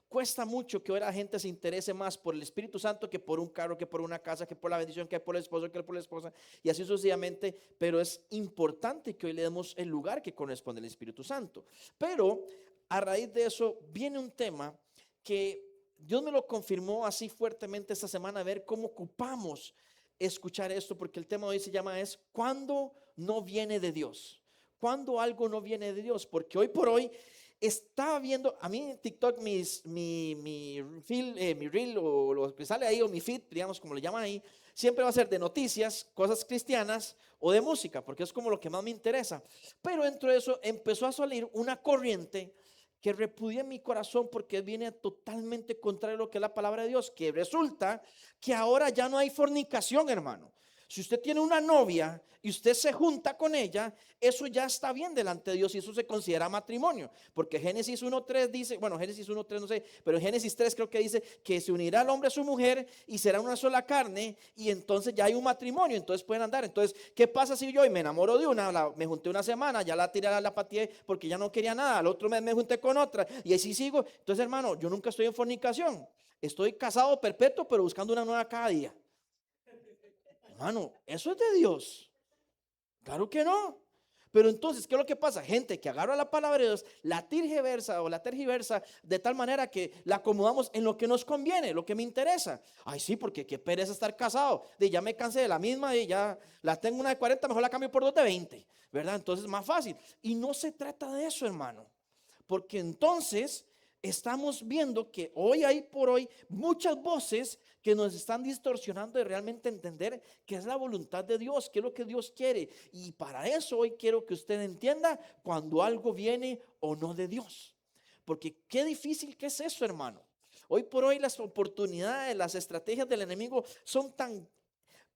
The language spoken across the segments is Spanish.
cuesta mucho que ahora la gente se interese más por el Espíritu Santo que por un carro, que por una casa, que por la bendición, que por el esposo, que por la esposa, y así sucesivamente. Pero es importante que hoy le demos el lugar que corresponde al Espíritu Santo. Pero a raíz de eso viene un tema que Dios me lo confirmó así fuertemente esta semana, a ver cómo ocupamos escuchar esto, porque el tema de hoy se llama es ¿cuándo no viene de Dios? ¿Cuándo algo no viene de Dios? Porque hoy por hoy estaba viendo, a mí en TikTok mi reel o lo que sale ahí, o mi feed, digamos como le llaman ahí, siempre va a ser de noticias, cosas cristianas o de música, porque es como lo que más me interesa. Pero dentro de eso empezó a salir una corriente que repudia en mi corazón porque viene totalmente contrario a lo que es la palabra de Dios, que resulta que ahora ya no hay fornicación, hermano. Si usted tiene una novia y usted se junta con ella, eso ya está bien delante de Dios y eso se considera matrimonio. Porque Génesis 1:3 dice, bueno, Génesis 1:3 no sé, pero en Génesis 3 creo que dice que se unirá el hombre a su mujer y será una sola carne y entonces ya hay un matrimonio, entonces pueden andar. Entonces, ¿qué pasa si yo y me enamoro de una, me junté una semana, ya la tiré, la pateé porque ya no quería nada, al otro mes me junté con otra y así sigo? Entonces, hermano, yo nunca estoy en fornicación, estoy casado perpetuo, pero buscando una nueva cada día. Hermano, eso es de Dios. Claro que no. Pero entonces, ¿qué es lo que pasa? Gente que agarra la palabra de Dios, la tergiversa de tal manera que la acomodamos en lo que nos conviene, lo que me interesa. Ay, sí, porque qué pereza estar casado. De ya me cansé de la misma y ya la tengo una de 40, mejor la cambio por dos de 20, ¿verdad? Entonces es más fácil. Y no se trata de eso, hermano. Porque entonces estamos viendo que hoy hay por hoy muchas voces que nos están distorsionando de realmente entender qué es la voluntad de Dios, qué es lo que Dios quiere. Y para eso hoy quiero que usted entienda cuando algo viene o no de Dios. Porque qué difícil que es eso, hermano. Hoy por hoy las oportunidades, las estrategias del enemigo son tan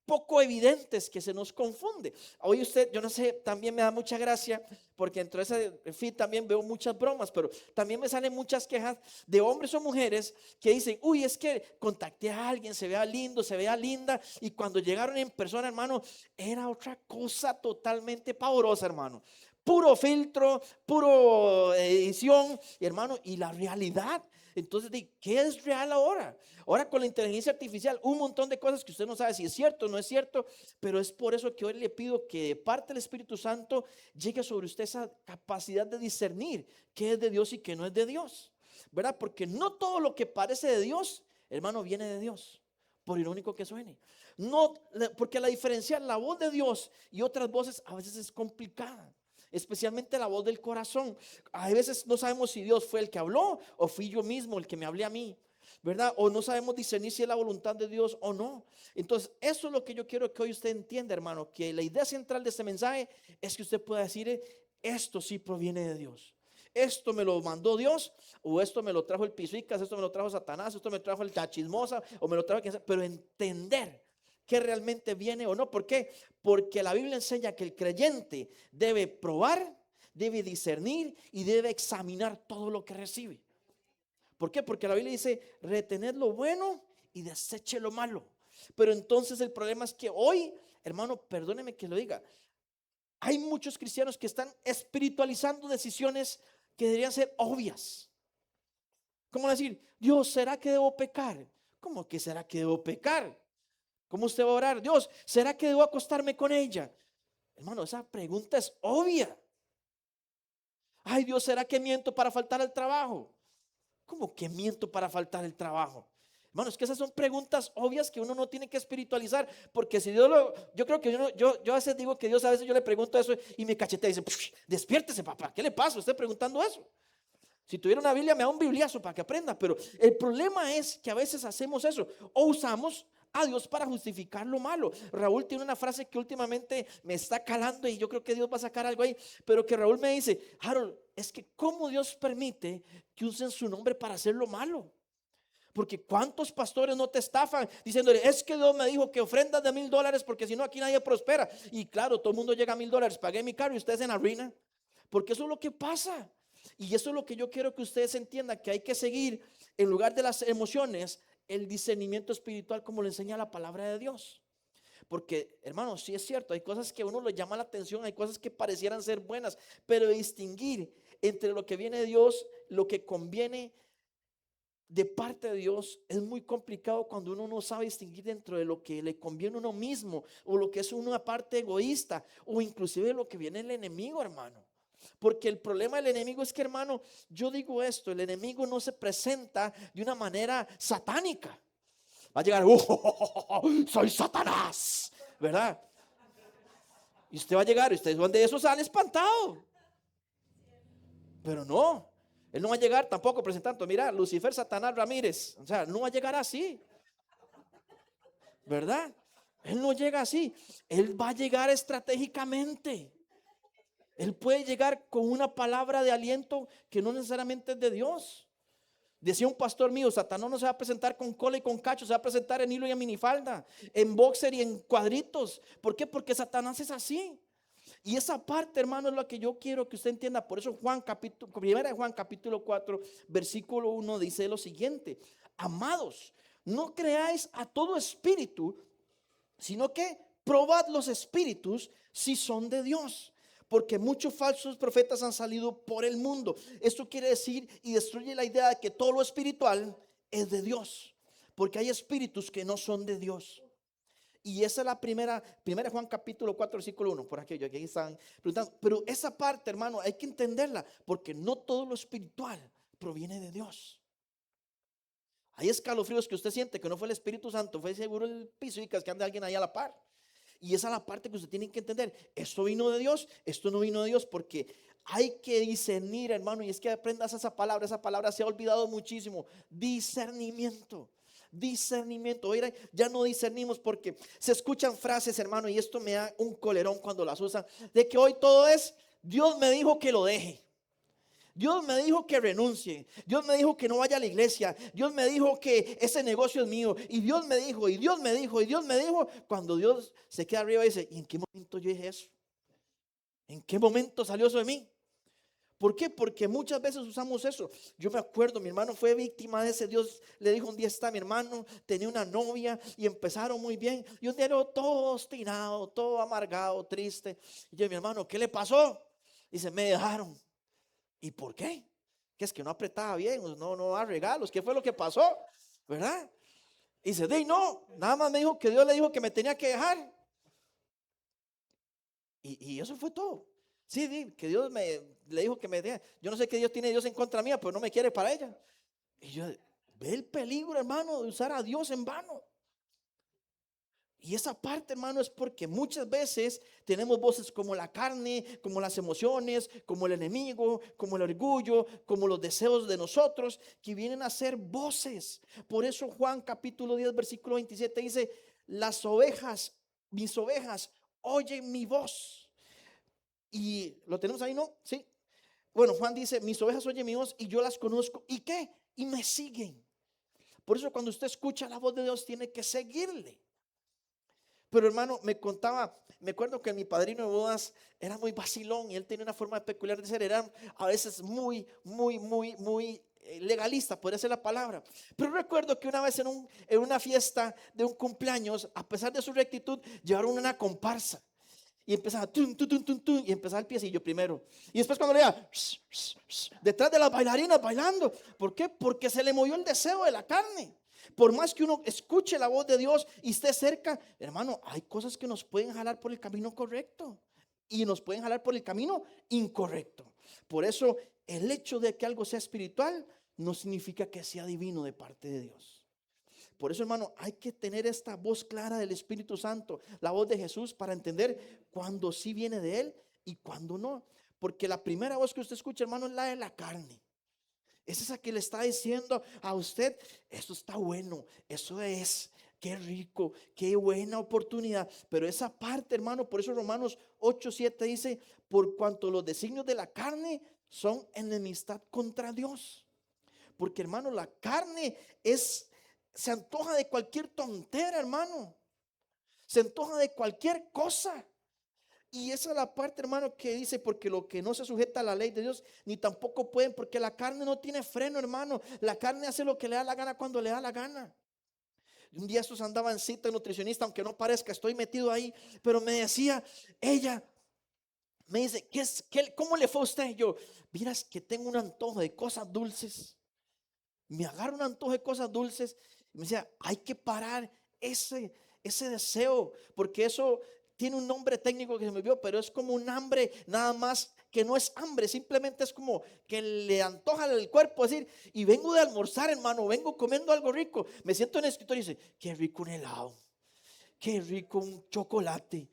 poco evidentes que se nos confunde. Hoy usted, yo no sé, también me da mucha gracia porque dentro de ese feed también veo muchas bromas, pero también me salen muchas quejas de hombres o mujeres que dicen, uy, es que contacté a alguien, se vea lindo, se vea linda, y cuando llegaron en persona, hermano, era otra cosa totalmente pavorosa, hermano. Puro filtro, puro edición, hermano, y la realidad. Entonces, ¿qué es real ahora? Ahora con la inteligencia artificial, un montón de cosas que usted no sabe si es cierto o no es cierto, pero es por eso que hoy le pido que de parte del Espíritu Santo llegue sobre usted esa capacidad de discernir qué es de Dios y qué no es de Dios, ¿verdad? Porque no todo lo que parece de Dios, hermano, viene de Dios. Por irónico que suene, no, porque la diferencia, la voz de Dios y otras voces a veces es complicada, especialmente la voz del corazón. A veces no sabemos si Dios fue el que habló o fui yo mismo el que me hablé a mí, ¿verdad? O no sabemos discernir si es la voluntad de Dios o no. Entonces, eso es lo que yo quiero que hoy usted entienda, hermano, que la idea central de este mensaje es que usted pueda decir, esto sí proviene de Dios. Esto me lo mandó Dios, o esto me lo trajo el Pisuicas, esto me lo trajo Satanás, esto me trajo el Chachismosa, o me lo trajo quien sea, pero entender que realmente viene o no. ¿Por qué? Porque la Biblia enseña que el creyente debe probar, debe discernir y debe examinar todo lo que recibe. ¿Por qué? Porque la Biblia dice, retened lo bueno y deseche lo malo. Pero entonces el problema es que hoy, hermano, perdóneme que lo diga, hay muchos cristianos que están espiritualizando decisiones que deberían ser obvias. ¿Cómo decir, Dios, ¿será que debo pecar? ¿Cómo que será que debo pecar? ¿Cómo usted va a orar? Dios, ¿será que debo acostarme con ella? Hermano, esa pregunta es obvia. Ay, Dios, ¿será que miento para faltar al trabajo? ¿Cómo que miento para faltar el trabajo? Hermano, es que esas son preguntas obvias que uno no tiene que espiritualizar, porque si Dios yo creo que yo a veces digo que Dios, a veces yo le pregunto eso y me cachetea y dice, despiértese papá, ¿qué le pasa? Usted preguntando eso. Si tuviera una Biblia me da un bibliazo para que aprenda, pero el problema es que a veces hacemos eso o usamos a Dios para justificar lo malo. Raúl tiene una frase que últimamente me está calando y yo creo que Dios va a sacar algo ahí, pero que Raúl me dice, Harold, es que cómo Dios permite que usen su nombre para hacer lo malo. Porque cuántos pastores no te estafan diciéndole, es que Dios me dijo que ofrendas de $1,000 porque si no aquí nadie prospera. Y claro, todo el mundo llega a $1,000, pagué mi carro y ustedes en la ruina. Porque eso es lo que pasa. Y eso es lo que yo quiero que ustedes entiendan, que hay que seguir en lugar de las emociones, el discernimiento espiritual como lo enseña la palabra de Dios. Porque, hermanos, sí es cierto, hay cosas que a uno le llama la atención, hay cosas que parecieran ser buenas, pero distinguir entre lo que viene de Dios, lo que conviene de parte de Dios es muy complicado cuando uno no sabe distinguir dentro de lo que le conviene a uno mismo, o lo que es una parte egoísta, o inclusive lo que viene el enemigo, hermano. Porque el problema del enemigo es que, hermano, yo digo esto: el enemigo no se presenta de una manera satánica. Va a llegar, soy Satanás, ¿verdad? Y usted va a llegar y usted de eso sale espantado. Pero no, él no va a llegar tampoco presentando, mira, Lucifer Satanás Ramírez. O sea, no va a llegar así, ¿verdad? Él no llega así. Él va a llegar estratégicamente. Él puede llegar con una palabra de aliento que no necesariamente es de Dios. Decía un pastor mío: Satanás no se va a presentar con cola y con cacho, se va a presentar en hilo y en minifalda, en boxer y en cuadritos. ¿Por qué? Porque Satanás es así. Y esa parte, hermano, es lo que yo quiero que usted entienda. Por eso Primera de Juan capítulo 4 versículo 1 dice lo siguiente: amados, no creáis a todo espíritu, sino que probad los espíritus si son de Dios, porque muchos falsos profetas han salido por el mundo. Esto quiere decir y destruye la idea de que todo lo espiritual es de Dios, porque hay espíritus que no son de Dios. Y esa es la primera Juan capítulo 4 versículo 1, por aquello que aquí están preguntando. Pero esa parte, hermano, hay que entenderla, porque no todo lo espiritual proviene de Dios. Hay escalofríos que usted siente que no fue el Espíritu Santo, fue seguro el piso y que anda alguien ahí a la par. Y esa es la parte que usted tiene que entender: esto vino de Dios, esto no vino de Dios, porque hay que discernir, hermano. Y es que aprendas esa palabra se ha olvidado muchísimo: discernimiento. Discernimiento. Oiga, ya no discernimos porque se escuchan frases, hermano, y esto me da un colerón cuando las usan, de que hoy todo es: Dios me dijo que lo deje, Dios me dijo que renuncie, Dios me dijo que no vaya a la iglesia, Dios me dijo que ese negocio es mío, y Dios me dijo, y Dios me dijo, y Dios me dijo. Cuando Dios se queda arriba y dice: ¿y en qué momento yo dije eso? ¿En qué momento salió eso de mí? ¿Por qué? Porque muchas veces usamos eso. Yo me acuerdo, mi hermano fue víctima de ese. Dios le dijo un día: está mi hermano, tenía una novia y empezaron muy bien, y un día era todo obstinado, todo amargado, triste. Y yo: mi hermano, ¿qué le pasó? Dice: me dejaron. ¿Y por qué? Que es que no apretaba bien, no da regalos. ¿Qué fue lo que pasó? ¿Verdad? Y dice: no, nada más me dijo que Dios le dijo que me tenía que dejar. Y eso fue todo. Sí, que Dios le dijo que me deje. Yo no sé qué Dios tiene Dios en contra mía, pero no me quiere para ella. Y yo: ve el peligro, hermano, de usar a Dios en vano. Y esa parte, hermano, es porque muchas veces tenemos voces como la carne, como las emociones, como el enemigo, como el orgullo, como los deseos de nosotros, que vienen a ser voces. Por eso Juan capítulo 10 versículo 27 dice: las ovejas, mis ovejas, oyen mi voz. Y lo tenemos ahí, ¿no? Sí. Bueno, Juan dice: mis ovejas oyen mi voz y yo las conozco. ¿Y qué? Y me siguen. Por eso cuando usted escucha la voz de Dios, tiene que seguirle. Pero, hermano, me acuerdo que mi padrino de bodas era muy vacilón y él tenía una forma peculiar de ser. Era a veces muy legalista, podría ser la palabra. Pero recuerdo que una vez en una fiesta de un cumpleaños, a pesar de su rectitud, llevaron una comparsa. Y empezaba tun, tun, tun, tun, tun, y empezaba el piecillo primero. Y después cuando leía detrás de las bailarinas bailando. ¿Por qué? Porque se le movió el deseo de la carne. Por más que uno escuche la voz de Dios y esté cerca, hermano, hay cosas que nos pueden jalar por el camino correcto y nos pueden jalar por el camino incorrecto. Por eso el hecho de que algo sea espiritual no significa que sea divino de parte de Dios. Por eso, hermano, hay que tener esta voz clara del Espíritu Santo, la voz de Jesús, para entender cuándo sí viene de Él y cuándo no. Porque la primera voz que usted escucha, hermano, es la de la carne. Es esa que le está diciendo a usted: eso está bueno, eso es, qué rico, qué buena oportunidad. Pero esa parte, hermano, por eso Romanos 8:7 dice: por cuanto los designios de la carne son enemistad contra Dios. Porque, hermano, la carne se antoja de cualquier tontera, hermano. Se antoja de cualquier cosa. Y esa es la parte, hermano, que dice: porque lo que no se sujeta a la ley de Dios, ni tampoco pueden, porque la carne no tiene freno, hermano. La carne hace lo que le da la gana cuando le da la gana. Un día estos andaba en cita nutricionista, aunque no parezca, estoy metido ahí, pero me decía ella, me dice: ¿cómo le fue a usted? Yo: miras que tengo un antojo de cosas dulces. me agarra un antojo de cosas dulces. Y me decía, hay que parar ese deseo, porque eso tiene un nombre técnico que se me olvidó, pero es como un hambre, nada más que no es hambre, simplemente es como que le antoja el cuerpo, decir, y vengo de almorzar, hermano, vengo comiendo algo rico, me siento en el escritorio y dice, qué rico un helado, qué rico un chocolate,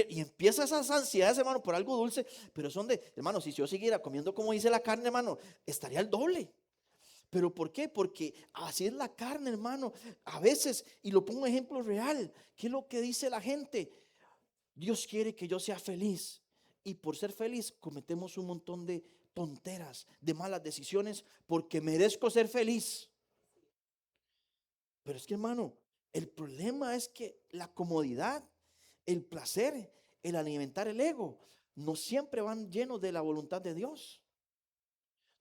y empieza esas ansiedades, hermano, por algo dulce, pero son de, hermano, si yo siguiera comiendo como dice la carne, hermano, estaría el doble. ¿Pero por qué? Porque así es la carne, hermano. A veces, y lo pongo ejemplo real, ¿qué es lo que dice la gente? Dios quiere que yo sea feliz. Y por ser feliz cometemos un montón de tonteras, de malas decisiones, porque merezco ser feliz. Pero es que, hermano, el problema es que la comodidad, el placer, el alimentar el ego, no siempre van llenos de la voluntad de Dios.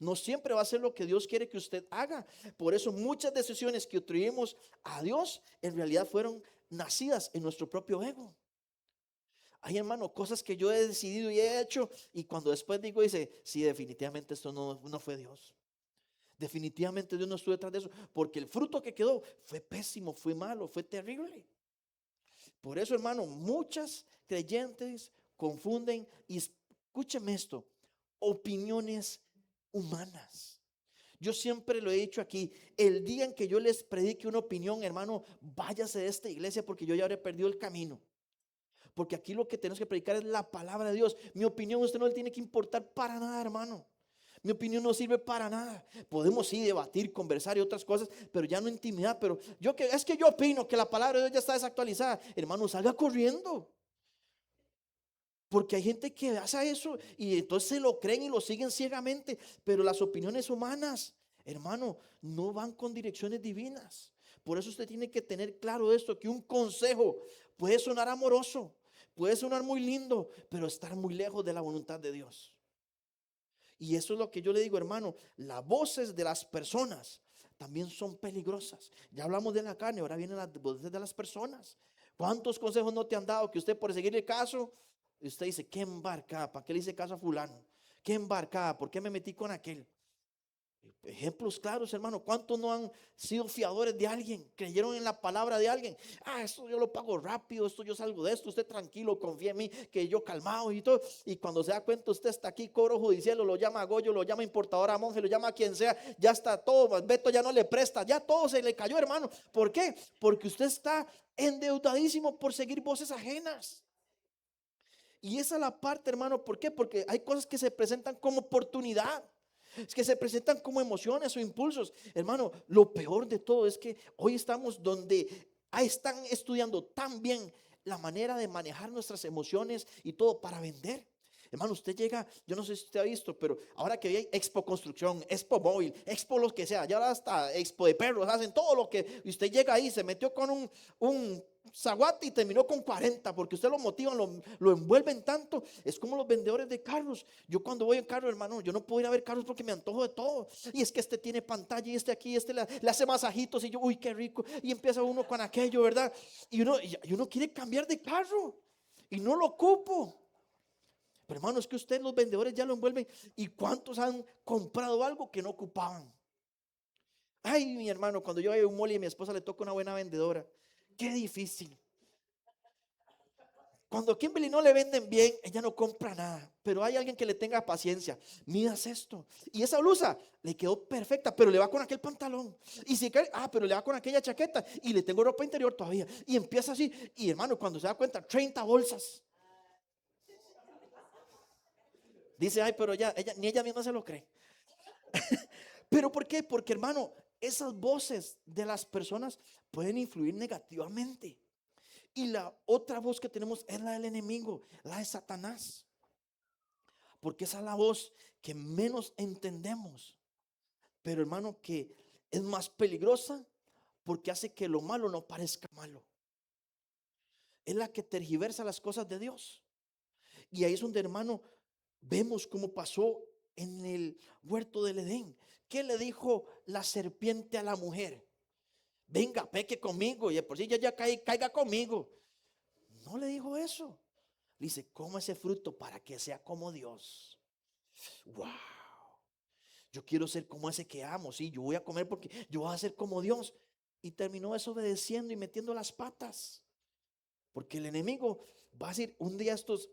No siempre va a ser lo que Dios quiere que usted haga. Por eso muchas decisiones que atribuimos a Dios en realidad fueron nacidas en nuestro propio ego. Hay, hermano, cosas que yo he decidido y he hecho, y cuando después digo, dice, sí, definitivamente esto no fue Dios. Definitivamente Dios no estuvo detrás de eso, porque el fruto que quedó fue pésimo, fue malo, fue terrible. Por eso, hermano, muchas creyentes confunden, y escúcheme esto, opiniones humanas. Yo siempre lo he dicho aquí, el día en que yo les predique una opinión, hermano, váyase de esta iglesia porque yo ya habré perdido el camino. Porque aquí lo que tenemos que predicar es la palabra de Dios. Mi opinión a usted no le tiene que importar para nada, hermano. Mi opinión no sirve para nada. Podemos sí debatir, conversar y otras cosas, pero ya no intimidad. Pero es que yo opino que la palabra de Dios ya está desactualizada. Hermano, salga corriendo. Porque hay gente que hace eso y entonces se lo creen y lo siguen ciegamente. Pero las opiniones humanas, hermano, no van con direcciones divinas. Por eso usted tiene que tener claro esto, que un consejo puede sonar amoroso, puede sonar muy lindo, pero estar muy lejos de la voluntad de Dios. Y eso es lo que yo le digo, hermano, las voces de las personas también son peligrosas. Ya hablamos de la carne, ahora vienen las voces de las personas. ¿Cuántos consejos no te han dado que usted por seguir el caso, usted dice, qué embarcada, ¿para qué le hice caso a fulano? Qué embarcada, ¿por qué me metí con aquel? Ejemplos claros, hermano. ¿Cuántos no han sido fiadores de alguien? Creyeron en la palabra de alguien. Esto yo lo pago rápido, esto yo salgo de esto, usted tranquilo, confía en mí, que yo calmado y todo. Y cuando se da cuenta, usted está aquí, cobro judicial, lo llama a Goyo, lo llama importador a monje, lo llama a quien sea, ya está todo, Beto ya no le presta, ya todo se le cayó, hermano. ¿Por qué? Porque usted está endeudadísimo por seguir voces ajenas. Y esa es la parte, hermano. ¿Por qué? Porque hay cosas que se presentan como oportunidad. Es que se presentan como emociones o impulsos. Hermano, lo peor de todo es que hoy estamos donde están estudiando tan bien la manera de manejar nuestras emociones y todo para vender. Hermano, usted llega, yo no sé si usted ha visto, pero ahora que hay Expo Construcción, Expo Móvil, Expo lo que sea, ya hasta Expo de Perros, hacen todo lo que usted llega ahí, se metió con un zaguate y terminó con 40, porque usted lo motivan, lo envuelven tanto. Es como los vendedores de carros. Yo cuando voy en carro, hermano, yo no puedo ir a ver carros porque me antojo de todo. Y es que este tiene pantalla y este aquí, este le hace masajitos y yo, uy, qué rico. Y empieza uno con aquello, ¿verdad? Y uno quiere cambiar de carro y no lo ocupo. Pero hermano, es que ustedes los vendedores ya lo envuelven. ¿Y cuántos han comprado algo que no ocupaban? Ay, mi hermano, cuando yo voy a un mall y a mi esposa le toca una buena vendedora, qué difícil. Cuando a Kimberly no le venden bien, ella no compra nada. Pero hay alguien que le tenga paciencia. Miras esto. Y esa blusa le quedó perfecta, pero le va con aquel pantalón. Y si cae, pero le va con aquella chaqueta. Y le tengo ropa interior todavía. Y empieza así. Y hermano, cuando se da cuenta, 30 bolsas. Dice, ay, pero ni ella misma se lo cree. ¿Pero por qué? Porque, hermano, esas voces de las personas pueden influir negativamente. Y la otra voz que tenemos es la del enemigo, la de Satanás. Porque esa es la voz que menos entendemos. Pero, hermano, que es más peligrosa porque hace que lo malo no parezca malo. Es la que tergiversa las cosas de Dios. Y ahí es donde, hermano, vemos cómo pasó en el huerto del Edén. ¿Qué le dijo la serpiente a la mujer? Venga, peque conmigo. Y de por si ya caiga conmigo. No le dijo eso. Le dice, coma ese fruto para que sea como Dios. Wow. Yo quiero ser como ese que amo, sí, yo voy a comer porque yo voy a ser como Dios. Y terminó desobedeciendo y metiendo las patas. Porque el enemigo va a decir, un día estos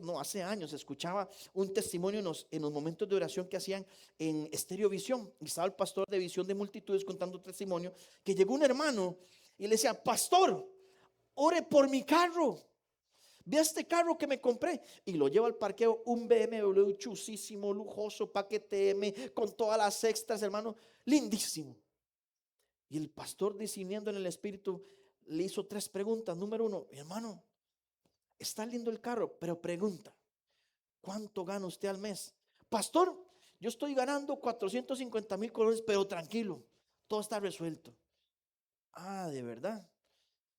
no, hace años escuchaba un testimonio en los momentos de oración que hacían en Estéreo Visión. Y estaba el pastor de Visión de Multitudes contando un testimonio, que llegó un hermano y le decía, pastor, ore por mi carro. Ve este carro que me compré. Y lo lleva al parqueo, un BMW chusísimo, lujoso, paquete M, con todas las extras, hermano, lindísimo. Y el pastor, discerniendo en el espíritu, le hizo 3 preguntas. Número 1, hermano, está lindo el carro, pero pregunta, ¿cuánto gana usted al mes? Pastor, yo estoy ganando 450,000 colones, pero tranquilo, todo está resuelto. Ah, ¿de verdad?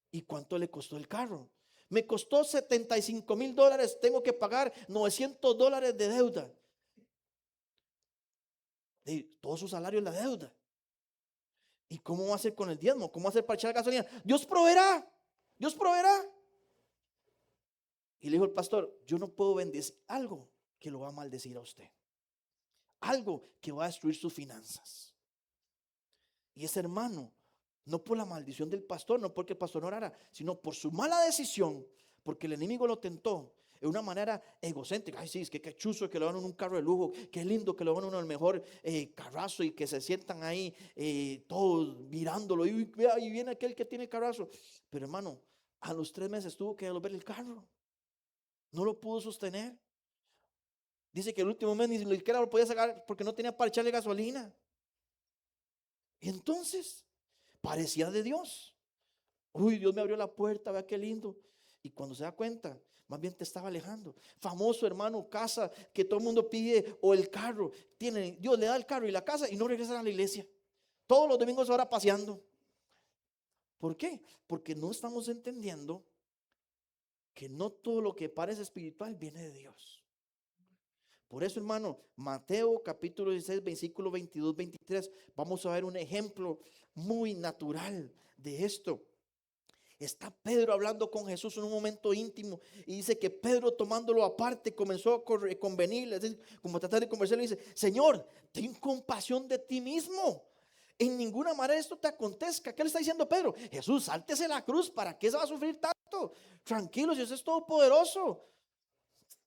¿Y cuánto le costó el carro? Me costó $75,000, tengo que pagar $900 de deuda. Todo su salario es la deuda. ¿Y cómo va a hacer con el diezmo? ¿Cómo va a hacer para echar gasolina? Dios proveerá, Dios proveerá. Y le dijo el pastor, yo no puedo bendecir algo que lo va a maldecir a usted, algo que va a destruir sus finanzas. Y ese hermano, no por la maldición del pastor, no porque el pastor no orara, sino por su mala decisión, porque el enemigo lo tentó de una manera egocéntrica. Ay, sí, es que qué chuzo que lo van en un carro de lujo, qué lindo que lo van en el mejor carrazo, y que se sientan ahí todos mirándolo. Y vea, y viene aquel que tiene carrazo. Pero hermano, a los 3 meses tuvo que devolver el carro. No lo pudo sostener. Dice que el último mes ni siquiera lo podía sacar porque no tenía para echarle gasolina. Y entonces parecía de Dios. Uy, Dios me abrió la puerta, vea qué lindo. Y cuando se da cuenta, más bien te estaba alejando. Famoso, hermano, casa que todo el mundo pide, o el carro. Dios le da el carro y la casa y no regresan a la iglesia. Todos los domingos ahora paseando. ¿Por qué? Porque no estamos entendiendo que no todo lo que parece espiritual viene de Dios. Por eso, hermano, Mateo capítulo 16, versículo 22, 23, vamos a ver un ejemplo muy natural de esto. Está Pedro hablando con Jesús en un momento íntimo y dice que Pedro, tomándolo aparte, comenzó a convenirle, es decir, como tratar de conversarle, y dice, Señor, ten compasión de ti mismo. En ninguna manera esto te acontezca. ¿Qué le está diciendo Pedro? Jesús, sáltese la cruz, ¿para qué se va a sufrir tanto? Tranquilo, si usted es todopoderoso.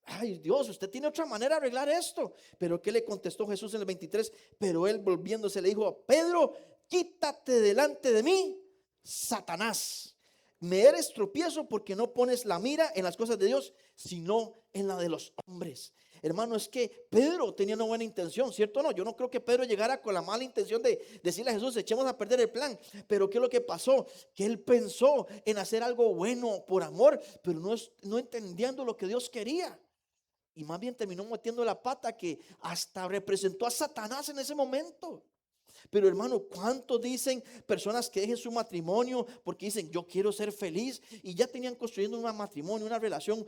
Ay, Dios, usted tiene otra manera de arreglar esto. Pero ¿qué le contestó Jesús en el 23? Pero él, volviéndose, le dijo, Pedro, quítate delante de mí, Satanás. Me eres tropiezo porque no pones la mira en las cosas de Dios, sino en la de los hombres. Hermano, es que Pedro tenía una buena intención, ¿cierto o no? Yo no creo que Pedro llegara con la mala intención de decirle a Jesús, echemos a perder el plan. Pero ¿qué es lo que pasó? Que él pensó en hacer algo bueno por amor, pero no entendiendo lo que Dios quería. Y más bien terminó metiendo la pata, que hasta representó a Satanás en ese momento. Pero hermano, ¿cuántos dicen personas que dejen su matrimonio porque dicen yo quiero ser feliz? Y ya tenían construyendo un matrimonio, una relación,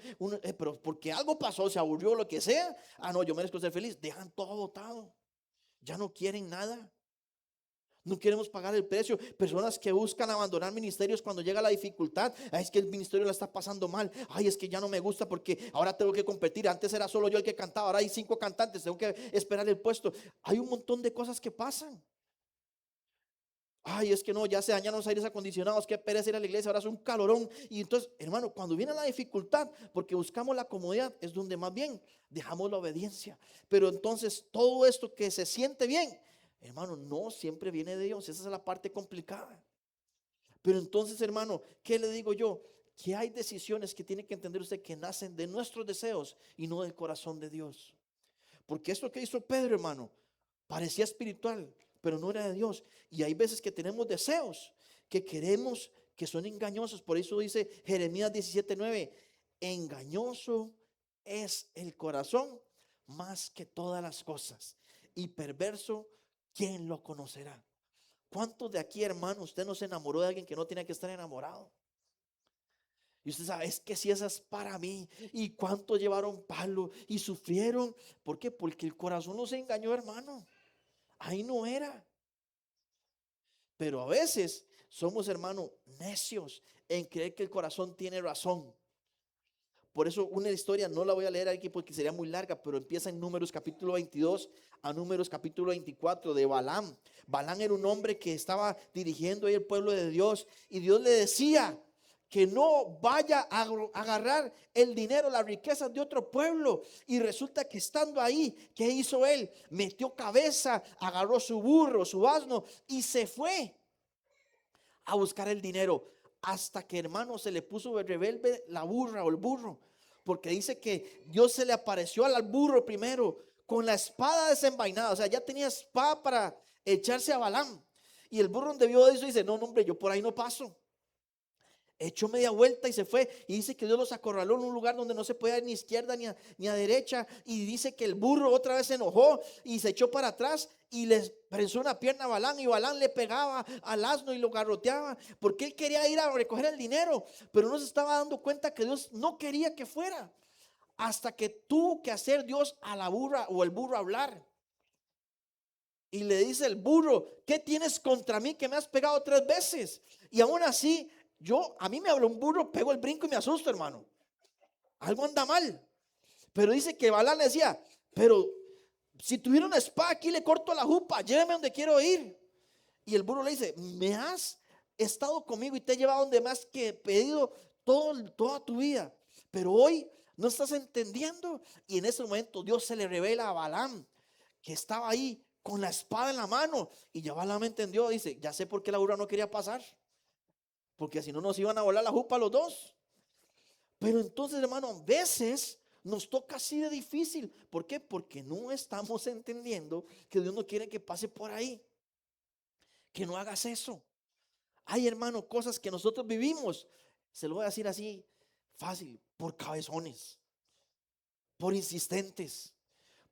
pero porque algo pasó, se aburrió, lo que sea. Ah, no, yo merezco ser feliz. Dejan todo botado. Ya no quieren nada. No queremos pagar el precio. Personas que buscan abandonar ministerios cuando llega la dificultad. Ay, es que el ministerio la está pasando mal. Ay, es que ya no me gusta porque ahora tengo que competir. Antes era solo yo el que cantaba, ahora hay 5 cantantes, tengo que esperar el puesto. Hay un montón de cosas que pasan. Ay, es que no, ya se dañaron los aires acondicionados, qué pereza ir a la iglesia, ahora es un calorón. Y entonces, hermano, cuando viene la dificultad, porque buscamos la comodidad, es donde más bien dejamos la obediencia. Pero entonces todo esto que se siente bien, hermano, no siempre viene de Dios. Esa es la parte complicada. Pero entonces, hermano, ¿qué le digo yo? Que hay decisiones que tiene que entender usted que nacen de nuestros deseos y no del corazón de Dios. Porque esto que hizo Pedro, hermano, parecía espiritual, pero no era de Dios. Y hay veces que tenemos deseos que queremos, que son engañosos. Por eso dice Jeremías 17:9, engañoso es el corazón más que todas las cosas, y perverso, ¿quién lo conocerá? ¿Cuántos de aquí, hermano, usted no se enamoró de alguien que no tenía que estar enamorado? Y usted sabe, es que si esa es para mí. ¿Y cuántos llevaron palo y sufrieron? ¿Por qué? Porque el corazón los engañó, hermano. Ahí no era. Pero a veces somos, hermano, necios en creer que el corazón tiene razón. Por eso una historia, no la voy a leer aquí porque sería muy larga, pero empieza en Números capítulo 22 a Números capítulo 24 de Balaam. Balaam era un hombre que estaba dirigiendo ahí el pueblo de Dios y Dios le decía que no vaya a agarrar el dinero, las riquezas de otro pueblo. Y resulta que estando ahí, ¿qué hizo él? Metió cabeza, agarró su burro, su asno y se fue a buscar el dinero. Hasta que, hermano, se le puso rebelde la burra o el burro. Porque dice que Dios se le apareció al burro primero con la espada desenvainada. O sea, ya tenía espada para echarse a Balaam. Y el burro donde vio eso dice, no, no, hombre, yo por ahí no paso. Echó media vuelta y se fue. Y dice que Dios los acorraló en un lugar donde no se podía ir ni a izquierda ni a derecha. Y dice que el burro otra vez se enojó y se echó para atrás y le prensó una pierna a Balaam. Y Balaam le pegaba al asno y lo garroteaba porque él quería ir a recoger el dinero. Pero no se estaba dando cuenta que Dios no quería que fuera. Hasta que tuvo que hacer Dios a la burra o el burro hablar. Y le dice el burro, ¿qué tienes contra mí que me has pegado 3 veces? Y aún así, a mí me habló un burro, pego el brinco y me asusto, hermano. Algo anda mal. Pero dice que Balaam le decía, pero si tuviera una espada aquí le corto la jupa, lléveme donde quiero ir. Y el burro le dice, me has estado conmigo y te he llevado donde más que he pedido toda tu vida. Pero hoy no estás entendiendo. Y en ese momento Dios se le revela a Balaam, que estaba ahí con la espada en la mano. Y ya Balaam entendió, dice, ya sé por qué la burra no quería pasar. Porque si no nos iban a volar la jupa los dos. Pero entonces, hermano, a veces nos toca así de difícil. ¿Por qué? Porque no estamos entendiendo que Dios no quiere que pase por ahí. Que no hagas eso. Hay, hermano, cosas que nosotros vivimos. Se lo voy a decir así fácil. Por cabezones. Por insistentes.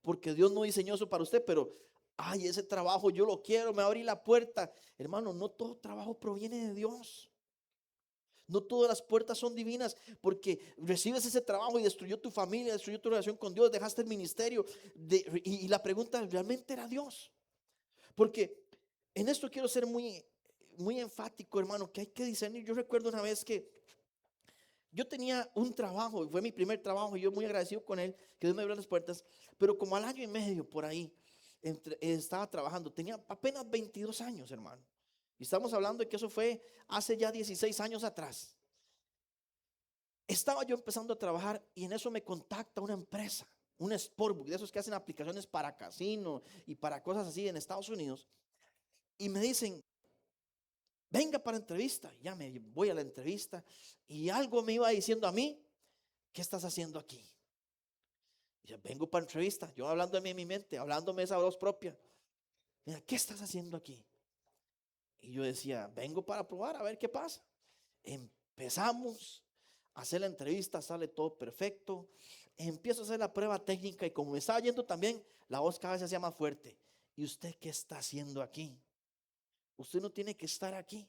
Porque Dios no diseñó eso para usted, pero ay, ese trabajo yo lo quiero, me abrí la puerta. Hermano, no todo trabajo proviene de Dios. No todas las puertas son divinas, porque recibes ese trabajo y destruyó tu familia, destruyó tu relación con Dios, dejaste el ministerio. Y la pregunta, ¿realmente era Dios? Porque en esto quiero ser muy enfático, hermano, que hay que discernir. Yo recuerdo una vez que yo tenía un trabajo, fue mi primer trabajo, y yo muy agradecido con él, que Dios me abrió las puertas, pero como al año y medio por ahí, estaba trabajando, tenía apenas 22 años, hermano. Y estamos hablando de que eso fue hace ya 16 años atrás. Estaba yo empezando a trabajar y en eso me contacta una empresa, un Sportbook, de esos que hacen aplicaciones para casino y para cosas así en Estados Unidos. Y me dicen, venga para entrevista. Ya me voy a la entrevista y algo me iba diciendo a mí, ¿qué estás haciendo aquí? Y yo vengo para entrevista, yo hablando en mi mente, hablándome esa voz propia. Mira, ¿qué estás haciendo aquí? Y yo decía, vengo para probar a ver qué pasa. Empezamos a hacer la entrevista, sale todo perfecto. Empiezo a hacer la prueba técnica y como me estaba yendo también, la voz cada vez se hacía más fuerte. ¿Y usted qué está haciendo aquí? Usted no tiene que estar aquí.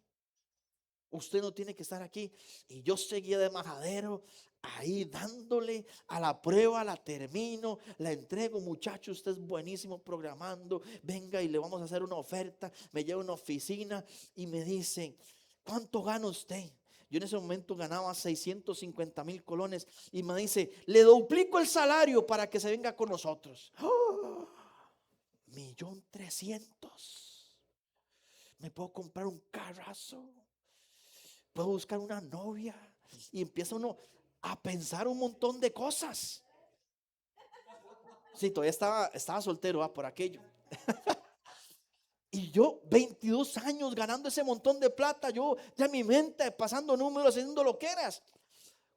Usted no tiene que estar aquí. Y yo seguía de majadero, ahí dándole a la prueba, la termino, la entrego. Muchacho, usted es buenísimo programando. Venga y le vamos a hacer una oferta. Me lleva a una oficina y me dicen, ¿cuánto gana usted? Yo en ese momento ganaba 650,000 colones y me dice, le duplico el salario para que se venga con nosotros. ¡Oh! 1,300,000. Me puedo comprar un carrazo, puedo buscar una novia, y empieza uno a pensar un montón de cosas. Sí, todavía estaba soltero por aquello. Y yo 22 años ganando ese montón de plata, yo ya en mi mente pasando números, haciendo loqueras.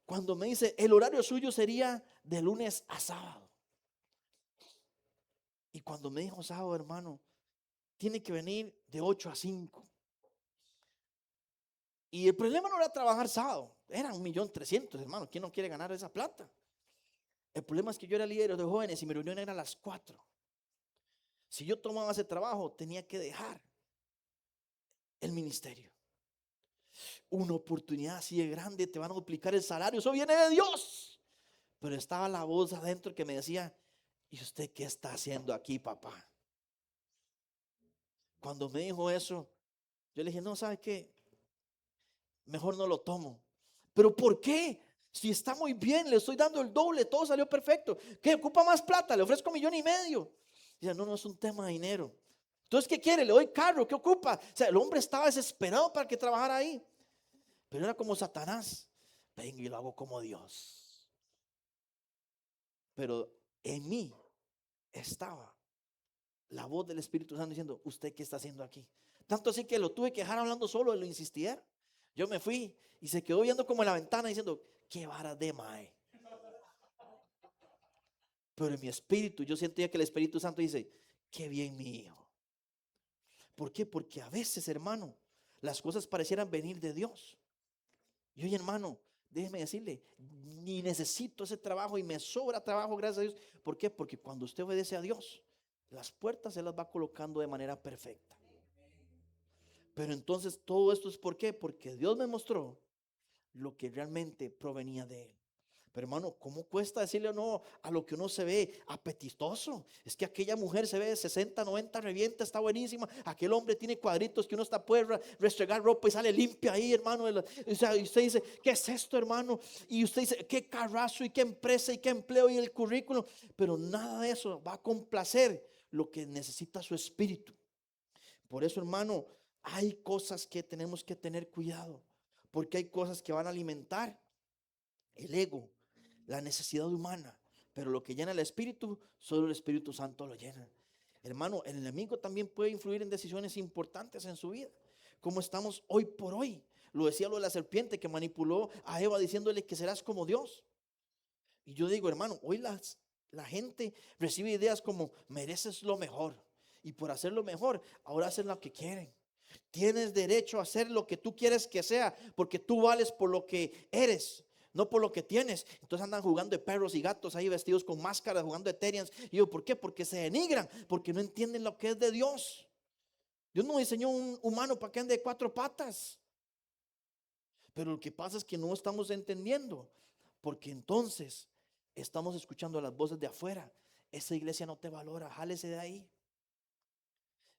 Cuando me dice, el horario suyo sería de lunes a sábado. Y cuando me dijo sábado, hermano, tiene que venir de 8 a 5. Y el problema no era trabajar sábado, era 1,300,000, hermano. ¿Quién no quiere ganar esa plata? El problema es que yo era líder de jóvenes y mi reunión era a las 4. Si yo tomaba ese trabajo, tenía que dejar el ministerio. Una oportunidad así de grande, te van a duplicar el salario, eso viene de Dios. Pero estaba la voz adentro que me decía, ¿y usted qué está haciendo aquí, papá? Cuando me dijo eso, yo le dije, no, ¿sabe qué? Mejor no lo tomo. ¿Pero por qué? Si está muy bien, le estoy dando el doble, todo salió perfecto. ¿Qué ocupa más plata? Le ofrezco 1,5 millones. Dice, no, no es un tema de dinero. Entonces, ¿qué quiere? Le doy carro, ¿qué ocupa? O sea, el hombre estaba desesperado para que trabajara ahí. Pero era como Satanás. Venga y lo hago como Dios. Pero en mí estaba la voz del Espíritu Santo diciendo, ¿usted qué está haciendo aquí? Tanto así que lo tuve que dejar hablando solo, lo insistía. Yo me fui y se quedó viendo como en la ventana diciendo, qué vara de mae. Pero en mi espíritu yo sentía que el Espíritu Santo dice, qué bien mi hijo. ¿Por qué? Porque a veces, hermano, las cosas parecieran venir de Dios. Y oye, hermano, déjeme decirle, ni necesito ese trabajo y me sobra trabajo, gracias a Dios. ¿Por qué? Porque cuando usted obedece a Dios, las puertas se las va colocando de manera perfecta. Pero entonces todo esto es ¿por qué? Porque Dios me mostró lo que realmente provenía de Él. Pero hermano, ¿cómo cuesta decirle no a lo que uno se ve apetitoso? Es que aquella mujer se ve de 60, 90, revienta, está buenísima. Aquel hombre tiene cuadritos que uno está puede restregar ropa y sale limpia ahí, hermano. O sea, y usted dice, ¿qué es esto, hermano? Y usted dice, qué carrazo y qué empresa y qué empleo y el currículum. Pero nada de eso va a complacer lo que necesita su espíritu. Por eso, hermano, hay cosas que tenemos que tener cuidado. Porque hay cosas que van a alimentar el ego, la necesidad humana, pero lo que llena el espíritu, solo el Espíritu Santo lo llena. Hermano, el enemigo también puede influir en decisiones importantes en su vida, como estamos hoy por hoy. Lo decía lo de la serpiente que manipuló a Eva diciéndole que serás como Dios. Y yo digo, hermano, hoy la gente recibe ideas como mereces lo mejor y por hacer lo mejor, ahora hacen lo que quieren. Tienes derecho a hacer lo que tú quieres que sea, porque tú vales por lo que eres, no por lo que tienes. Entonces andan jugando de perros y gatos ahí vestidos con máscaras, jugando de Eterians. Y yo, ¿por qué? Porque se denigran, porque no entienden lo que es de Dios. Dios no diseñó un humano para que ande de 4 patas. Pero lo que pasa es que no estamos entendiendo, porque entonces estamos escuchando las voces de afuera. Esa iglesia no te valora, jálese de ahí.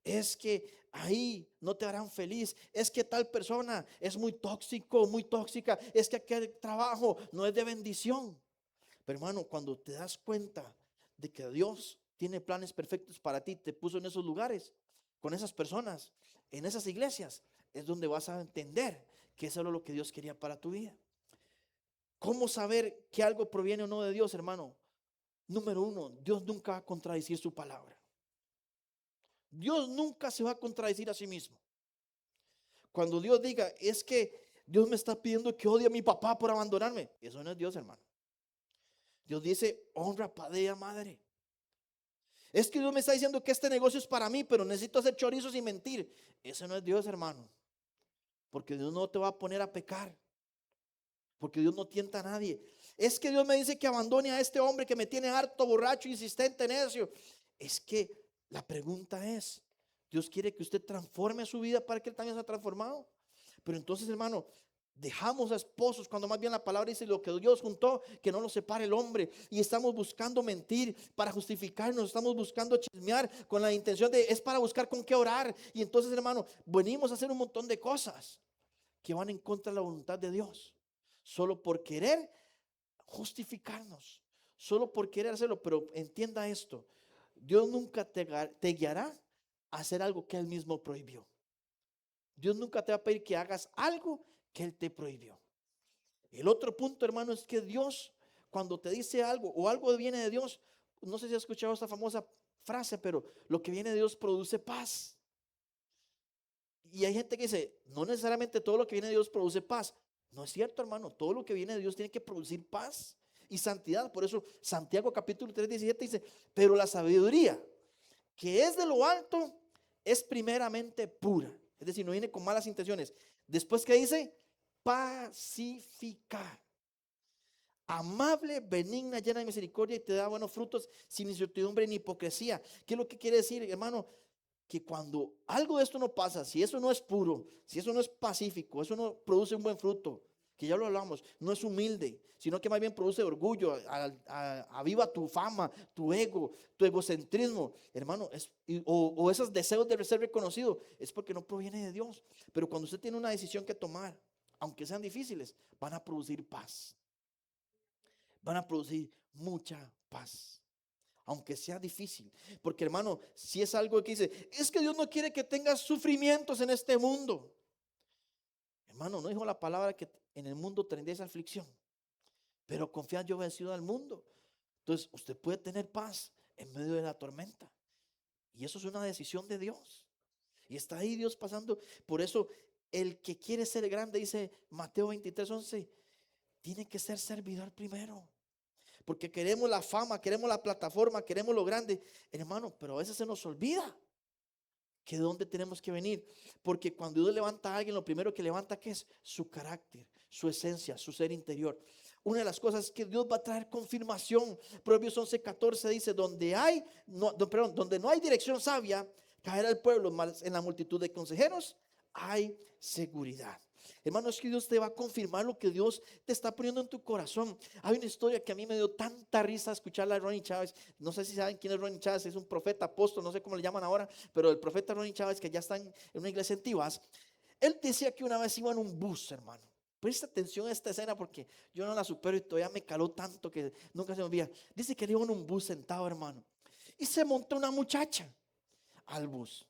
Es que ahí no te harán feliz. Es que tal persona es muy tóxico, muy tóxica. Es que aquel trabajo no es de bendición. Pero hermano, cuando te das cuenta de que Dios tiene planes perfectos para ti, te puso en esos lugares, con esas personas, en esas iglesias, es donde vas a entender que eso era lo que Dios quería para tu vida. ¿Cómo saber que algo proviene o no de Dios, hermano? Número uno, Dios nunca va a contradecir su palabra. Dios nunca se va a contradecir a sí mismo. Cuando Dios diga, es que Dios me está pidiendo que odie a mi papá por abandonarme, eso no es Dios, hermano. Dios dice, honra a padre y a madre. Es que Dios me está diciendo que este negocio es para mí, pero necesito hacer chorizos y mentir. Eso no es Dios, hermano. Porque Dios no te va a poner a pecar. Porque Dios no tienta a nadie. Es que Dios me dice que abandone a este hombre que me tiene harto, borracho, insistente, necio. Es que la pregunta es, Dios quiere que usted transforme su vida para que Él también sea transformado. Pero entonces, hermano, dejamos a esposos cuando más bien la palabra dice lo que Dios juntó, que no lo separe el hombre. Y estamos buscando mentir para justificarnos, estamos buscando chismear con la intención de, es para buscar con qué orar. Y entonces, hermano, venimos a hacer un montón de cosas que van en contra de la voluntad de Dios. Solo por querer justificarnos, solo por querer hacerlo. Pero entienda esto, Dios nunca te guiará a hacer algo que Él mismo prohibió. Dios nunca te va a pedir que hagas algo que Él te prohibió. El otro punto, hermano, es que Dios, cuando te dice algo o algo viene de Dios, no sé si has escuchado esta famosa frase, pero lo que viene de Dios produce paz. Y hay gente que dice, no necesariamente todo lo que viene de Dios produce paz. No es cierto, hermano, todo lo que viene de Dios tiene que producir paz y santidad. Por eso Santiago capítulo 3, 17 dice, pero la sabiduría que es de lo alto es primeramente pura. Es decir, no viene con malas intenciones. Después, ¿qué dice? Pacífica, amable, benigna, llena de misericordia y te da buenos frutos sin incertidumbre ni hipocresía. ¿Qué es lo que quiere decir, hermano? Que cuando algo de esto no pasa, si eso no es puro, si eso no es pacífico, eso no produce un buen fruto, que ya lo hablamos, no es humilde, sino que más bien produce orgullo, aviva tu fama, tu ego, tu egocentrismo, hermano, o esos deseos de ser reconocido, es porque no proviene de Dios. Pero cuando usted tiene una decisión que tomar, aunque sean difíciles, van a producir paz. van a producir mucha paz, aunque sea difícil. Porque hermano, si es algo que dice, es que Dios no quiere que tengas sufrimientos en este mundo. Hermano, no dijo la palabra que en el mundo tendréis aflicción, pero confiad, yo he vencido al mundo. Entonces usted puede tener paz en medio de la tormenta. Y eso es una decisión de Dios. Y está ahí Dios pasando. Por eso el que quiere ser grande, dice Mateo 23:11, tiene que ser servidor primero. Porque queremos la fama, queremos la plataforma, queremos lo grande, hermano, pero a veces se nos olvida que de dónde tenemos que venir. Porque cuando Dios levanta a alguien, lo primero que levanta, ¿qué es? Su carácter, su esencia, su ser interior. Una de las cosas es que Dios va a traer confirmación. Proverbios 11:14 dice, donde no hay dirección sabia, caerá el pueblo, mas en la multitud de consejeros hay seguridad. Hermano, es que Dios te va a confirmar lo que Dios te está poniendo en tu corazón. Hay una historia que a mí me dio tanta risa escucharla de Ronnie Chávez. No sé si saben quién es Ronnie Chávez, es un profeta, apóstol, no sé cómo le llaman ahora, pero el profeta Ronnie Chávez, que ya está en una iglesia en Tibás, él decía que una vez iba en un bus, hermano. Presta atención a esta escena porque yo no la supero y todavía me caló tanto que nunca se me olvida. Dice que él iba en un bus sentado, hermano, y se montó una muchacha al bus.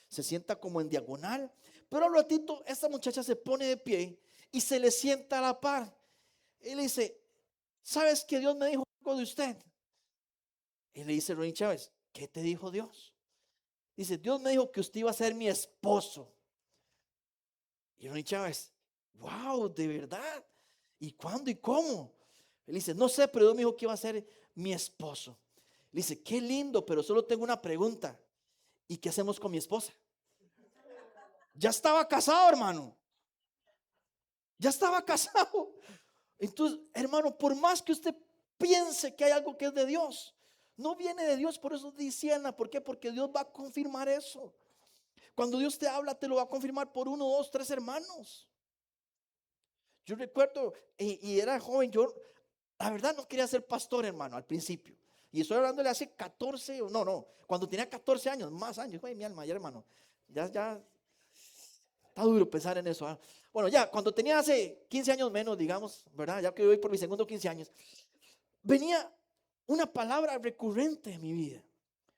Se sienta como en diagonal, pero al ratito esta muchacha se pone de pie y se le sienta a la par. Y le dice, ¿sabes que Dios me dijo algo de usted? Y le dice Ronnie Chávez, ¿qué te dijo Dios? Dice, Dios me dijo que usted iba a ser mi esposo. Y Ronnie Chávez, wow, ¿de verdad? ¿Y cuándo y cómo? Él dice, no sé, pero Dios me dijo que iba a ser mi esposo. Le dice, qué lindo, pero solo tengo una pregunta. ¿Y qué hacemos con mi esposa? Ya estaba casado, hermano. Ya estaba casado. Entonces, hermano, por más que usted piense que hay algo que es de Dios, no viene de Dios. Por eso dice Ana, ¿por qué? Porque Dios va a confirmar eso. Cuando Dios te habla, te lo va a confirmar por 1, 2, 3 hermanos. Yo recuerdo, y era joven, yo la verdad no quería ser pastor, hermano, al principio. Y estoy hablándole hace 14, no, cuando tenía 14 años, más años, mi alma, ya hermano, ya está duro pensar en eso. Bueno, ya cuando tenía hace 15 años menos, digamos, ¿verdad? Ya que voy por mi segundo 15 años, venía una palabra recurrente en mi vida.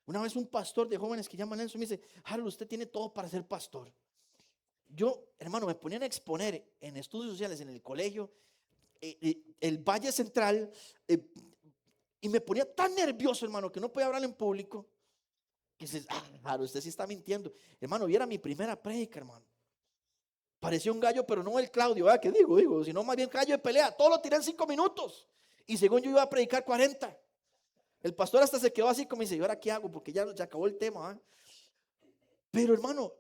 Una vez un pastor de jóvenes que llaman eso me dice, Harold, usted tiene todo para ser pastor. Yo, hermano, me ponían a exponer en estudios sociales en el colegio, el Valle Central, y me ponía tan nervioso, hermano, que no podía hablar en público. Que dices, Harold, usted sí está mintiendo. Hermano, y era mi primera prédica, hermano. Parecía un gallo, pero no el Claudio, ¿verdad? ¿Qué digo? Sino más bien gallo de pelea. Todo lo tiré en 5 minutos. Y según yo iba a predicar 40. El pastor hasta se quedó así como dice, ¿y ahora qué hago? Porque ya acabó el tema. ¿Ah? Pero hermano,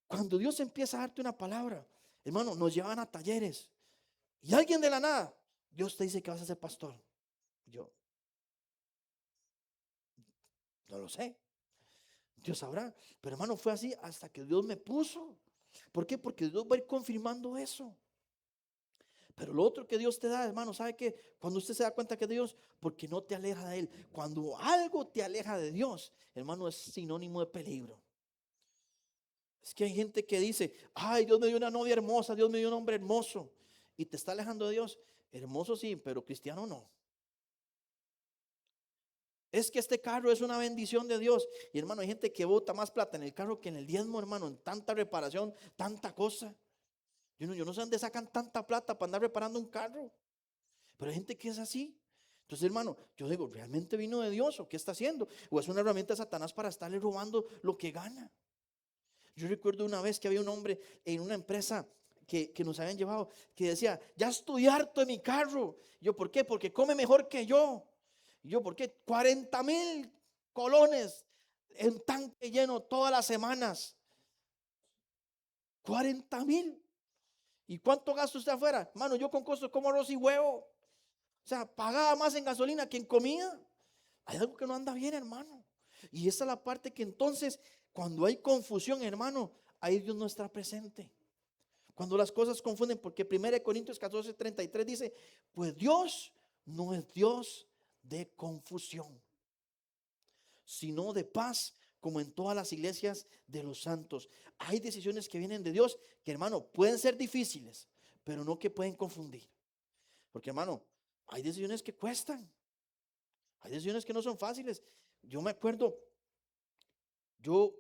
cuando Dios empieza a darte una palabra, hermano, nos llevan a talleres. Y alguien de la nada, Dios te dice que vas a ser pastor. Yo, no lo sé. Dios sabrá. Pero hermano, fue así hasta que Dios me puso. ¿Por qué? Porque Dios va a ir confirmando eso. Pero lo otro que Dios te da, hermano, ¿sabe qué? Cuando usted se da cuenta que es Dios, porque no te aleja de Él. Cuando algo te aleja de Dios, hermano, es sinónimo de peligro. Es que hay gente que dice, ay, Dios me dio una novia hermosa, Dios me dio un hombre hermoso. Y te está alejando de Dios. Hermoso sí, pero cristiano no. Es que este carro es una bendición de Dios. Y hermano, hay gente que bota más plata en el carro que en el diezmo, hermano, en tanta reparación, tanta cosa. Yo no sé dónde sacan tanta plata para andar reparando un carro. Pero hay gente que es así. Entonces, hermano, yo digo, ¿realmente vino de Dios o qué está haciendo? ¿O es una herramienta de Satanás para estarle robando lo que gana? Yo recuerdo una vez que había un hombre en una empresa que nos habían llevado, que decía, ya estoy harto de mi carro. Yo, ¿por qué? Porque come mejor que yo. Y yo, ¿por qué? 40,000 colones en tanque lleno todas las semanas. 40,000. ¿Y cuánto gasta usted afuera? Hermano, yo con costos como arroz y huevo. O sea, pagaba más en gasolina que en comida. Hay algo que no anda bien, hermano. Y esa es la parte que entonces, cuando hay confusión, hermano, ahí Dios no está presente. Cuando las cosas confunden, porque 1 Corintios 14:33 dice, pues Dios no es Dios de confusión, sino de paz, como en todas las iglesias de los santos. Hay decisiones que vienen de Dios que, hermano, pueden ser difíciles, pero no que pueden confundir. Porque, hermano, hay decisiones que cuestan. Hay decisiones que no son fáciles. Yo me acuerdo, yo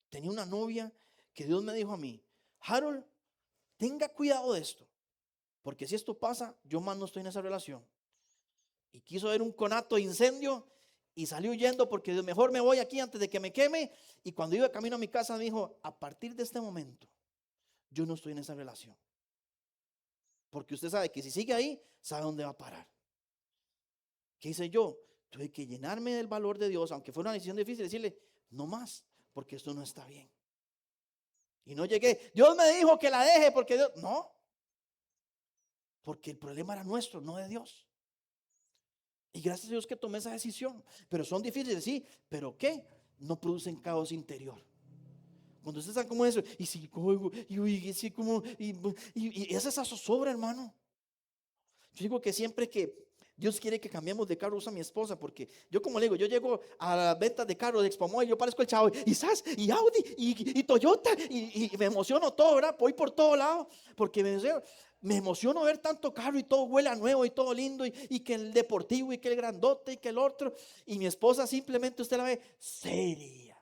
tenía una novia que Dios me dijo a mí: Harold, tenga cuidado de esto, porque si esto pasa, yo más no estoy en esa relación. Y quiso ver un conato de incendio y salió huyendo porque mejor me voy aquí antes de que me queme. Y cuando iba camino a mi casa me dijo: a partir de este momento, yo no estoy en esa relación. Porque usted sabe que si sigue ahí, sabe dónde va a parar. ¿Qué hice yo? Tuve que llenarme del valor de Dios, aunque fue una decisión difícil, decirle: no más, porque esto no está bien. Y no llegué: Dios me dijo que la deje porque Dios... No, porque el problema era nuestro, no de Dios. Y gracias a Dios que tomé esa decisión. Pero son difíciles, sí, pero ¿qué? No producen caos interior. Cuando ustedes están como eso, y si y si como, y es esa zozobra, hermano. Yo digo que siempre que Dios quiere que cambiemos de carro, usa a mi esposa, porque yo, como le digo, yo llego a la venta de carros de Expomoy, yo parezco el chavo, y SAS, y Audi, y Toyota, y me emociono todo, ¿verdad? Voy por todo lado, porque me emociono ver tanto carro y todo huele a nuevo y todo lindo, y que el deportivo, y que el grandote, y que el otro, y mi esposa simplemente usted la ve seria,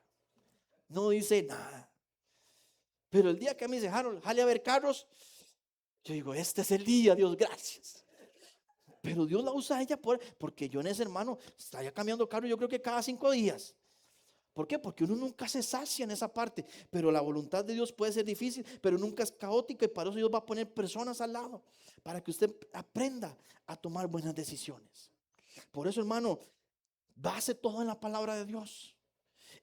no dice nada. Pero el día que me dice: Harold, jale a ver carros, yo digo: este es el día, Dios, gracias. Pero Dios la usa a ella porque yo en ese, hermano, estaría cambiando carro, yo creo que cada 5 días. ¿Por qué? Porque uno nunca se sacia en esa parte. Pero la voluntad de Dios puede ser difícil, pero nunca es caótica. Y para eso Dios va a poner personas al lado, para que usted aprenda a tomar buenas decisiones. Por eso, hermano, base todo en la palabra de Dios.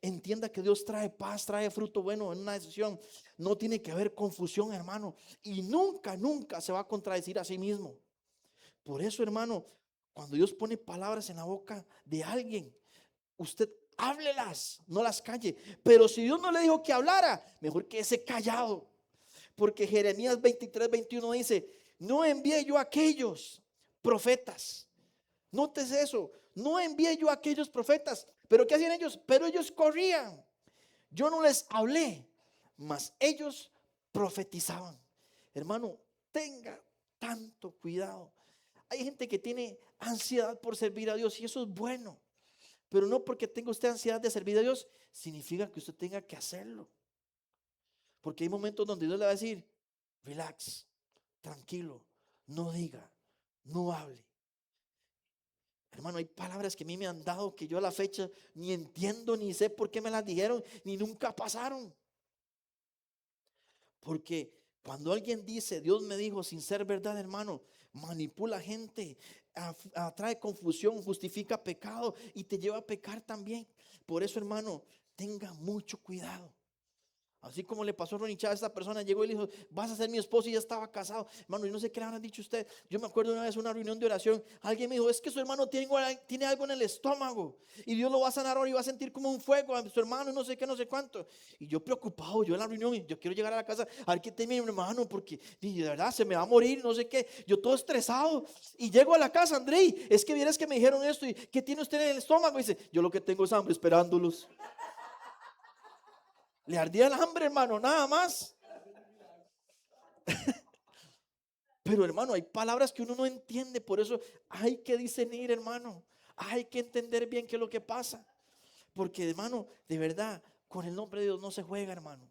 Entienda que Dios trae paz, trae fruto bueno en una decisión. No tiene que haber confusión, hermano. Y nunca, nunca se va a contradecir a sí mismo. Por eso, hermano, cuando Dios pone palabras en la boca de alguien, usted háblelas, no las calle. Pero si Dios no le dijo que hablara, mejor que ese callado. Porque Jeremías 23:21 dice: no envié yo a aquellos profetas. Nótese eso: no envié yo a aquellos profetas. ¿Pero qué hacían ellos? Pero ellos corrían. Yo no les hablé, mas ellos profetizaban. Hermano, tenga tanto cuidado. Hay gente que tiene ansiedad por servir a Dios, y eso es bueno. Pero no porque tenga usted ansiedad de servir a Dios significa que usted tenga que hacerlo. Porque hay momentos donde Dios le va a decir: relax, tranquilo, no diga, no hable. Hermano, hay palabras que a mí me han dado que yo a la fecha ni entiendo, ni sé por qué me las dijeron, ni nunca pasaron. Porque cuando alguien dice Dios me dijo sin ser verdad, hermano, manipula gente, atrae confusión, justifica pecado y te lleva a pecar también. Por eso, hermano, tenga mucho cuidado. Así como le pasó a Ronnie Chávez, esta persona llegó y le dijo: vas a ser mi esposo, y ya estaba casado. Hermano, yo no sé qué le habrán dicho a usted. Yo me acuerdo una vez en una reunión de oración, alguien me dijo: es que su hermano tiene algo en el estómago, y Dios lo va a sanar ahora y va a sentir como un fuego a su hermano, y no sé qué, no sé cuánto. Y yo preocupado, yo en la reunión, y yo quiero llegar a la casa a ver qué tiene mi hermano, porque de verdad se me va a morir, no sé qué. Yo todo estresado, y llego a la casa: Andrei, es que vieras que me dijeron esto, y ¿qué tiene usted en el estómago? Y dice: yo lo que tengo es hambre, esperándolos. Le ardía el hambre, hermano, nada más. Pero, hermano, hay palabras que uno no entiende. Por eso hay que discernir, hermano. Hay que entender bien qué es lo que pasa. Porque, hermano, de verdad, con el nombre de Dios no se juega, hermano.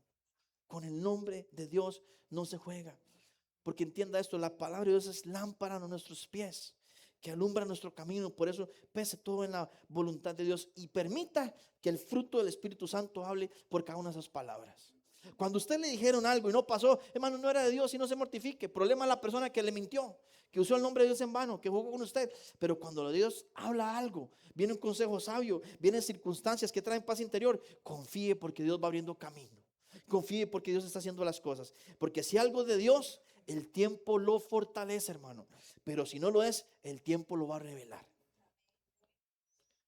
Con el nombre de Dios no se juega. Porque entienda esto: la palabra de Dios es lámpara a nuestros pies, que alumbra nuestro camino. Por eso pese todo en la voluntad de Dios y permita que el fruto del Espíritu Santo hable por cada una de esas palabras. Cuando usted le dijeron algo y no pasó, hermano, no era de Dios, y no se mortifique. Problema es la persona que le mintió, que usó el nombre de Dios en vano, que jugó con usted. Pero cuando Dios habla algo, viene un consejo sabio, vienen circunstancias que traen paz interior, confíe, porque Dios va abriendo camino. Confíe, porque Dios está haciendo las cosas. Porque si algo es de Dios, el tiempo lo fortalece, hermano. Pero si no lo es, el tiempo lo va a revelar.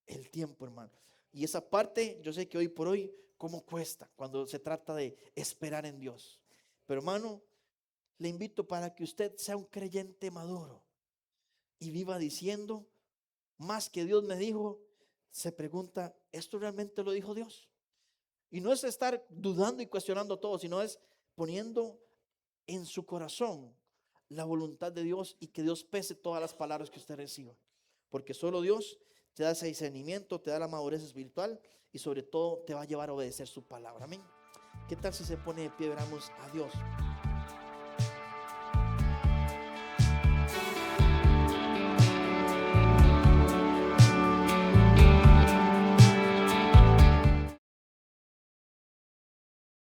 El tiempo, hermano. Y esa parte, yo sé que hoy por hoy, cómo cuesta cuando se trata de esperar en Dios. Pero, hermano, le invito para que usted sea un creyente maduro y viva diciendo: más que Dios me dijo, se pregunta: ¿esto realmente lo dijo Dios? Y no es estar dudando y cuestionando todo, sino es poniendo en su corazón la voluntad de Dios y que Dios pese todas las palabras que usted reciba. Porque solo Dios te da ese discernimiento, te da la madurez espiritual y sobre todo te va a llevar a obedecer su palabra. Amén. ¿Qué tal si se pone de pie, oramos a Dios?